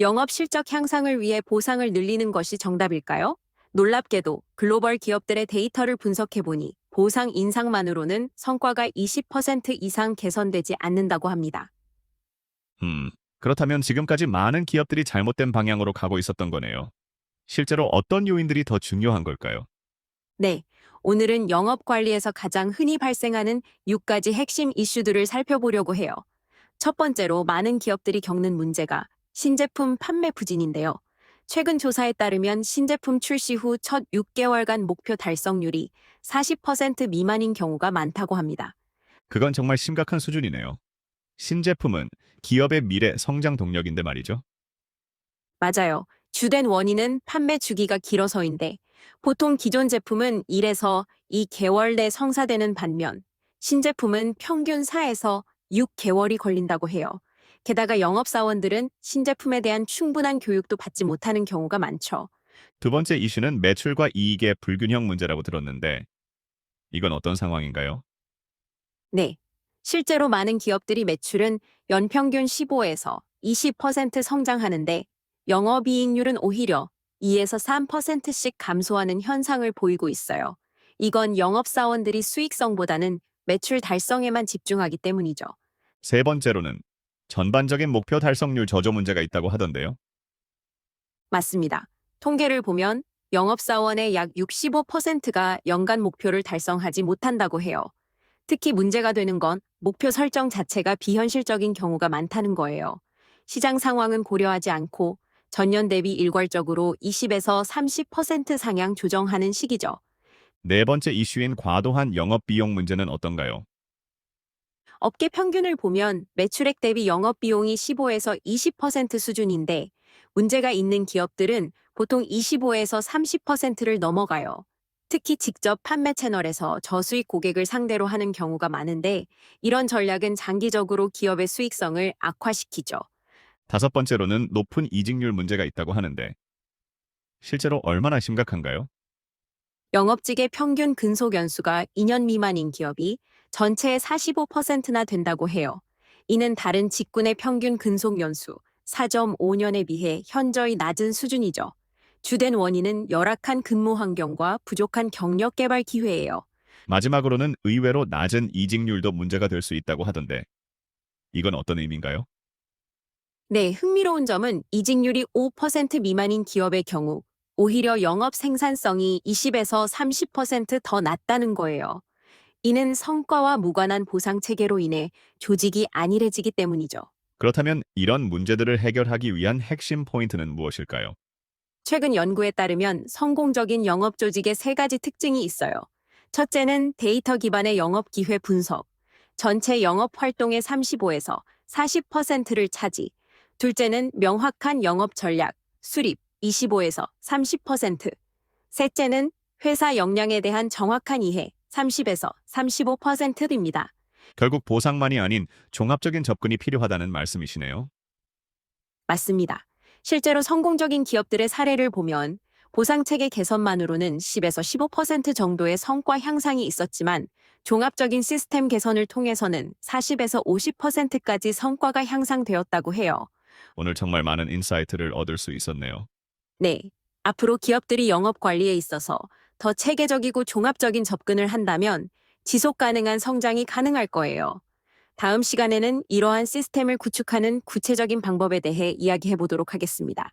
영업 실적 향상을 위해 보상을 늘리는 것이 정답일까요? 놀랍게도 글로벌 기업들의 데이터를 분석해보니 보상 인상만으로는 성과가 20% 이상 개선되지 않는다고 합니다. 그렇다면 지금까지 많은 기업들이 잘못된 방향으로 가고 있었던 거네요. 실제로 어떤 요인들이 더 중요한 걸까요? 네, 오늘은 영업 관리에서 가장 흔히 발생하는 6가지 핵심 이슈들을 살펴보려고 해요. 첫 번째로 많은 기업들이 겪는 문제가 신제품 판매 부진인데요. 최근 조사에 따르면 신제품 출시 후 첫 6개월간 목표 달성률이 40% 미만인 경우가 많다고 합니다. 그건 정말 심각한 수준이네요. 신제품은 기업의 미래 성장 동력인데 말이죠. 맞아요. 주된 원인은 판매 주기가 길어서인데 보통 기존 제품은 1에서 2개월 내 성사되는 반면 신제품은 평균 4에서 6개월이 걸린다고 해요. 게다가 영업사원들은 신제품에 대한 충분한 교육도 받지 못하는 경우가 많죠. 두 번째 이슈는 매출과 이익의 불균형 문제라고 들었는데 이건 어떤 상황인가요? 네. 실제로 많은 기업들이 매출은 연평균 15에서 20% 성장하는데 영업이익률은 오히려 2에서 3%씩 감소하는 현상을 보이고 있어요. 이건 영업사원들이 수익성보다는 매출 달성에만 집중하기 때문이죠. 세 번째로는 전반적인 목표 달성률 저조 문제가 있다고 하던데요. 맞습니다. 통계를 보면 영업사원의 약 65%가 연간 목표를 달성하지 못한다고 해요. 특히 문제가 되는 건 목표 설정 자체가 비현실적인 경우가 많다는 거예요. 시장 상황은 고려하지 않고 전년 대비 일괄적으로 20에서 30% 상향 조정하는 시기죠. 네 번째 이슈인 과도한 영업 비용 문제는 어떤가요? 업계 평균을 보면 매출액 대비 영업비용이 15에서 20% 수준인데 문제가 있는 기업들은 보통 25에서 30%를 넘어가요. 특히 직접 판매 채널에서 저수익 고객을 상대로 하는 경우가 많은데 이런 전략은 장기적으로 기업의 수익성을 악화시키죠. 다섯 번째로는 높은 이직률 문제가 있다고 하는데 실제로 얼마나 심각한가요? 영업직의 평균 근속 연수가 2년 미만인 기업이 전체의 45%나 된다고 해요. 이는 다른 직군의 평균 근속 연수 4.5년에 비해 현저히 낮은 수준이죠. 주된 원인은 열악한 근무 환경과 부족한 경력 개발 기회예요. 마지막으로는 의외로 낮은 이직률도 문제가 될 수 있다고 하던데 이건 어떤 의미인가요? 네, 흥미로운 점은 이직률이 5% 미만인 기업의 경우 오히려 영업 생산성이 20에서 30%더 낮다는 거예요. 이는 성과와 무관한 보상 체계로 인해 조직이 안일해지기 때문이죠. 그렇다면 이런 문제들을 해결하기 위한 핵심 포인트는 무엇일까요? 최근 연구에 따르면 성공적인 영업 조직의 세 가지 특징이 있어요. 첫째는 데이터 기반의 영업 기회 분석, 전체 영업 활동의 35에서 40%를 차지. 둘째는 명확한 영업 전략, 수립 25에서 30%. 셋째는 회사 역량에 대한 정확한 이해, 30에서 35%입니다. 결국 보상만이 아닌 종합적인 접근이 필요하다는 말씀이시네요. 맞습니다. 실제로 성공적인 기업들의 사례를 보면 보상체계 개선만으로는 10에서 15% 정도의 성과 향상이 있었지만 종합적인 시스템 개선을 통해서는 40에서 50%까지 성과가 향상되었다고 해요. 오늘 정말 많은 인사이트를 얻을 수 있었네요. 네. 앞으로 기업들이 영업 관리에 있어서 더 체계적이고 종합적인 접근을 한다면 지속 가능한 성장이 가능할 거예요. 다음 시간에는 이러한 시스템을 구축하는 구체적인 방법에 대해 이야기해 보도록 하겠습니다.